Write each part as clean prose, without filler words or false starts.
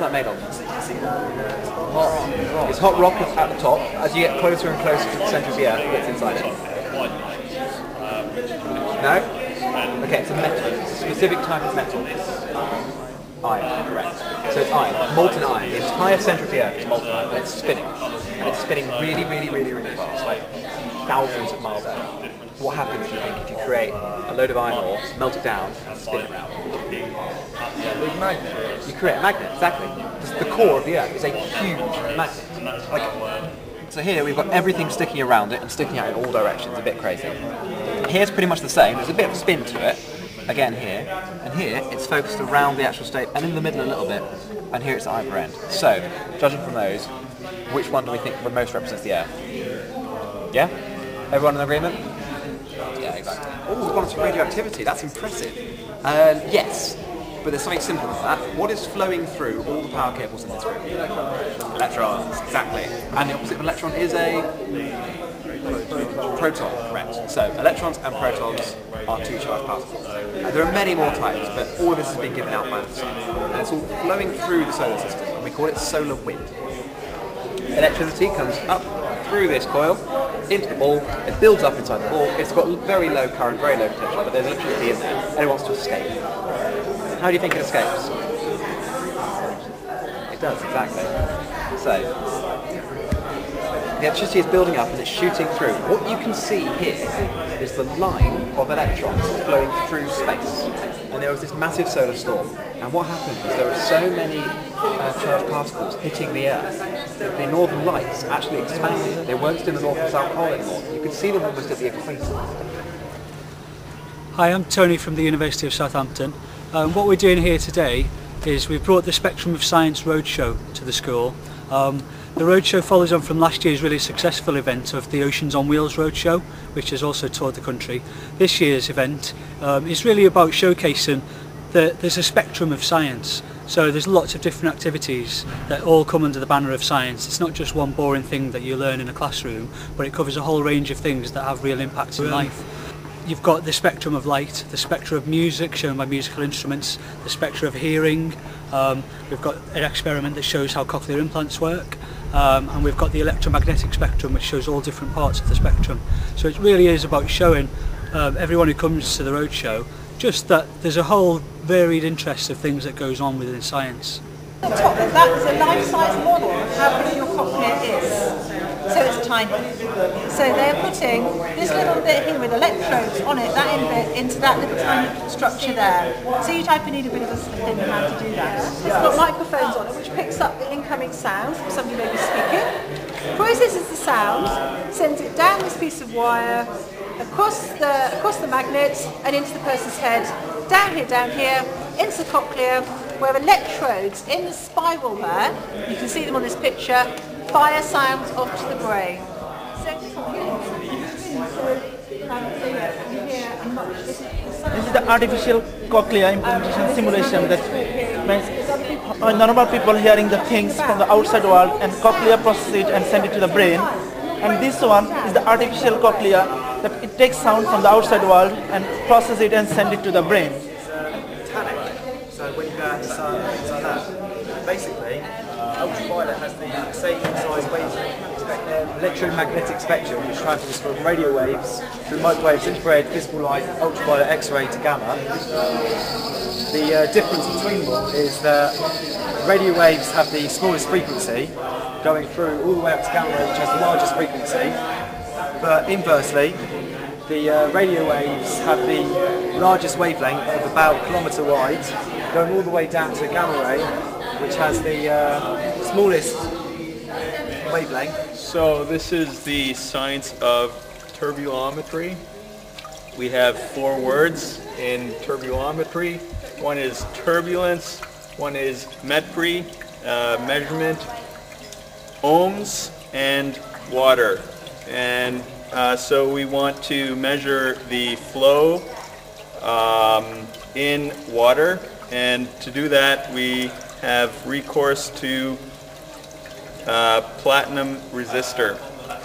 that made of? It's hot rock at the top. As you get closer and closer to the centre of the Earth, it gets inside it. No? Okay, it's a metal. It's a specific type of metal. Iron, correct. So it's iron, molten iron. The entire centre of the Earth is molten iron, and it's spinning. And it's spinning really, really, really, really fast, like thousands of miles out. What happens, do you think, if you create a load of iron ore, melt it down, and spin it around? Big magnet. You create a magnet, exactly. The core of the Earth is a huge magnet. So here we've got everything sticking around it and sticking out in all directions, a bit crazy. Here's pretty much the same, there's a bit of spin to it, again here, and here it's focused around the actual state and in the middle a little bit, and here it's the either end. So, judging from those, which one do we think most represents the Earth? Yeah? Everyone in agreement? Yeah, exactly. Oh, we've gone to radioactivity, that's impressive. Yes. But there's something simpler than that. What is flowing through all the power cables in this room? Electrons, exactly. And the opposite of an electron is a proton, correct. So electrons and protons are two charged particles. There are many more types, but all of this has been given out by the sun. And it's all flowing through the solar system, and we call it solar wind. Electricity comes up through this coil, into the ball, it builds up inside the ball, it's got very low current, very low potential, but there's electricity in there, and it wants to escape. How do you think it escapes? It does, exactly. So, the electricity is building up and it's shooting through. What you can see here is the line of electrons flowing through space. And there was this massive solar storm. And what happened is there were so many charged particles hitting the Earth that the northern lights actually expanded. They weren't in the North and South Pole anymore. You could see them almost at the equator. Hi, I'm Tony from the University of Southampton. What we're doing here today is we've brought the Spectrum of Science Roadshow to the school. The roadshow follows on from last year's really successful event of the Oceans on Wheels Roadshow, which has also toured the country. This year's event is really about showcasing that there's a spectrum of science. So there's lots of different activities that all come under the banner of science. It's not just one boring thing that you learn in a classroom, but it covers a whole range of things that have real impacts in life. You've got the spectrum of light, the spectra of music shown by musical instruments, the spectra of hearing. We've got an experiment that shows how cochlear implants work, and we've got the electromagnetic spectrum, which shows all different parts of the spectrum. So it really is about showing everyone who comes to the roadshow just that there's a whole varied interest of things that goes on within science. On top of that is a life-size model of how big your cochlea is. So it's tiny. So they're putting this little bit here with electrodes on it, that end bit, into that little tiny structure there. So you type need a bit of a thin hand to do that. It's got microphones on it which picks up the incoming sound from somebody maybe speaking, processes the sound, sends it down this piece of wire, across the magnet and into the person's head, down here, into the cochlea, where electrodes in the spiral there, you can see them on this picture, fire sounds off to the brain. This is the artificial cochlear implementation simulation that means normal people hearing the things from the outside world and cochlea process it and send it to the brain. And this one is the artificial cochlea that it takes sound from the outside world and process it and send it to the brain. So when you go out in the sun, things like that. Basically, ultraviolet has the same size wavelength. Electromagnetic spectrum, which travels from radio waves through microwaves, infrared, visible light, ultraviolet, X-ray to gamma. The difference between them is that radio waves have the smallest frequency, going through all the way up to gamma ray, which has the largest frequency. But inversely, the radio waves have the largest wavelength of about a kilometre wide, going all the way down to gamma ray, which has the smallest wavelength. So this is the science of turbulometry. We have 4 words in turbulometry. One is turbulence, one is metry, measurement, ohms, and water. And so we want to measure the flow in water, and to do that we have recourse to platinum resistor.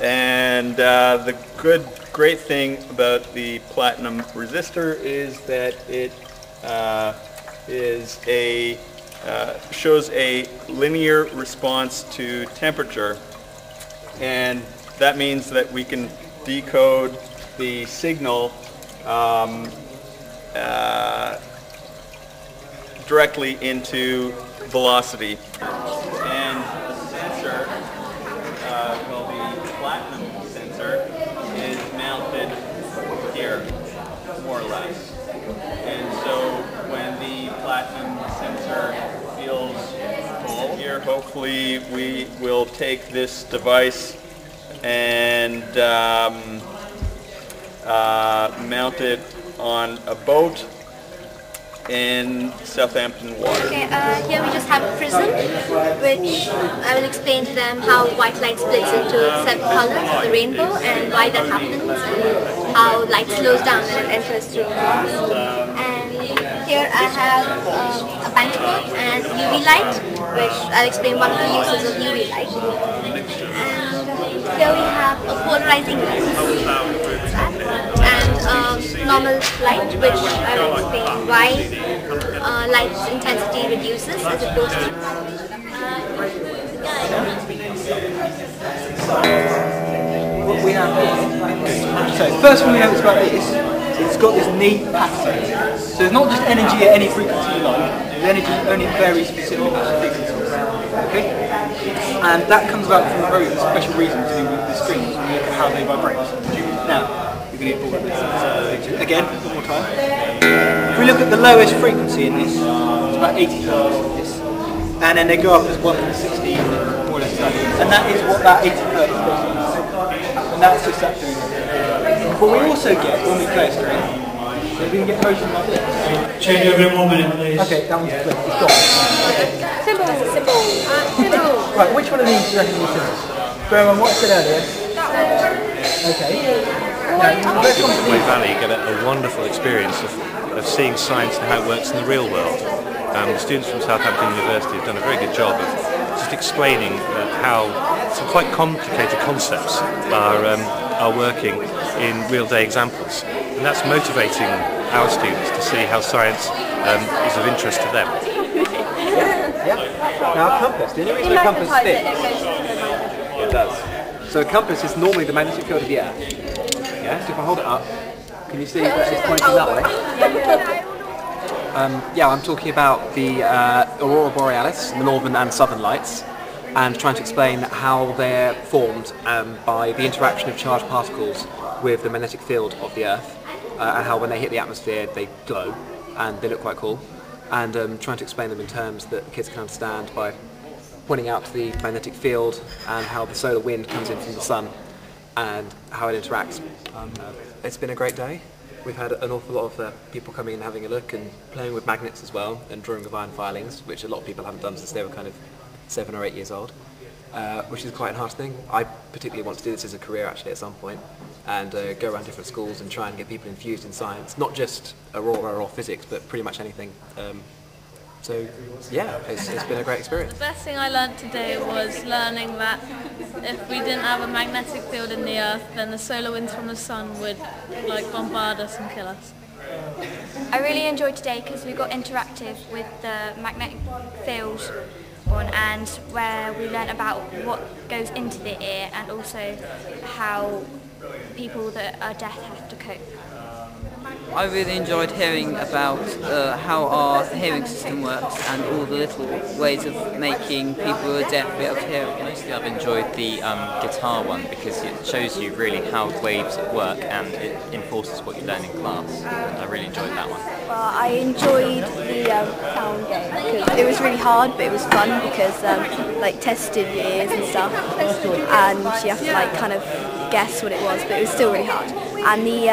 And the great thing about the platinum resistor is that it is a shows a linear response to temperature, and that means that we can decode the signal directly into velocity. And the sensor, called the platinum sensor, is mounted here, more or less. And so when the platinum sensor feels full here, hopefully we will take this device and mount it on a boat in Southampton water. Okay, here we just have a prism, which I will explain to them how white light splits into 7 colors of the rainbow and why that happens, and how light slows down when it enters through glass. And here I have a banknote and UV light, which I'll explain one of the uses of UV light. And here we have a polarizing lens and normal light, which I will explain why light's intensity reduces as opposed to what we have here. So first thing we notice about it is it's got this neat pattern. So there's not just energy at any frequency you like, the energy only varies specific frequencies. Okay? And that comes about from a very special reason to do with the strings when you look at how they vibrate. Now, you're going to get bored of this. Again, one more time. If we look at the lowest frequency in this, it's about 80 hertz in this. And then they go up as 1 to 16, more or less. And that is what that 80 hertz is. And that's just that doing it. But we also get, when we play a string, we can get motion like this. Change over in 1 minute, please. Okay, that one's flipped. It's gone. Symbol. Right, which one of these do you reckon is symbols? Bear in mind what I said earlier. Okay. Now, People in Way Valley get a wonderful experience of seeing science and how it works in the real world. The students from Southampton University have done a very good job of just explaining how some quite complicated concepts are working in real-day examples, and that's motivating our students to see how science is of interest to them. Yeah. Now a compass, the only reason a compass spins, it does. So a compass is normally the magnetic field of the Earth. Yeah, so if I hold it up, can you see that it's pointing that way? Yeah, I'm talking about the Aurora Borealis, the northern and southern lights, and trying to explain how they're formed by the interaction of charged particles with the magnetic field of the Earth, and how when they hit the atmosphere they glow and they look quite cool, and trying to explain them in terms that kids can understand by pointing out to the magnetic field and how the solar wind comes in from the sun and how it interacts. It's been a great day. We've had an awful lot of people coming and having a look and playing with magnets as well and drawing with iron filings, which a lot of people haven't done since they were kind of 7 or 8 years old, which is quite a hard thing. I particularly want to do this as a career actually at some point and go around different schools and try and get people infused in science, not just Aurora or physics, but pretty much anything. So yeah, it's been a great experience. The best thing I learnt today was learning that if we didn't have a magnetic field in the Earth, then the solar winds from the sun would bombard us and kill us. I really enjoyed today because we got interactive with the magnetic field one, and where we learnt about what goes into the ear and also how people that are deaf have to cope. I really enjoyed hearing about how our hearing system works and all the little ways of making people who are deaf be able to hear again. Mostly I've enjoyed the guitar one because it shows you really how waves work and it enforces what you learn in class. I really enjoyed that one. Well, I enjoyed the sound game because it was really hard, but it was fun because tested your ears and stuff, and you have to kind of guess what it was, but it was still really hard. And the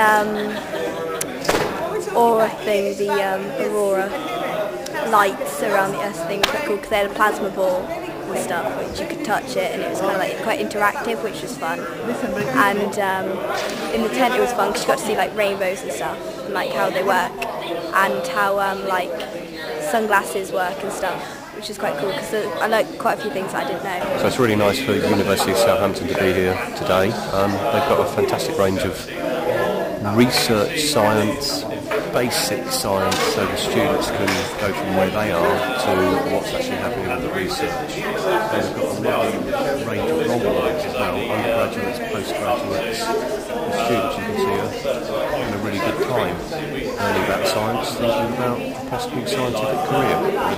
Aura thing, the Aurora lights around the Earth thing was quite cool because they had a plasma ball and stuff, which you could touch it, and it was kind of quite interactive, which was fun. And in the tent it was fun because you got to see rainbows and stuff, and how they work, and how sunglasses work and stuff, which is quite cool because I learned quite a few things that I didn't know. So it's really nice for the University of Southampton to be here today. They've got a fantastic range of research, science, basic science so the students can go from where they are to what's actually happening in the research. And we've got a lovely range of non-learners as well, undergraduates, postgraduates, and students you can see are having a really good time learning about science, thinking about a possible scientific career.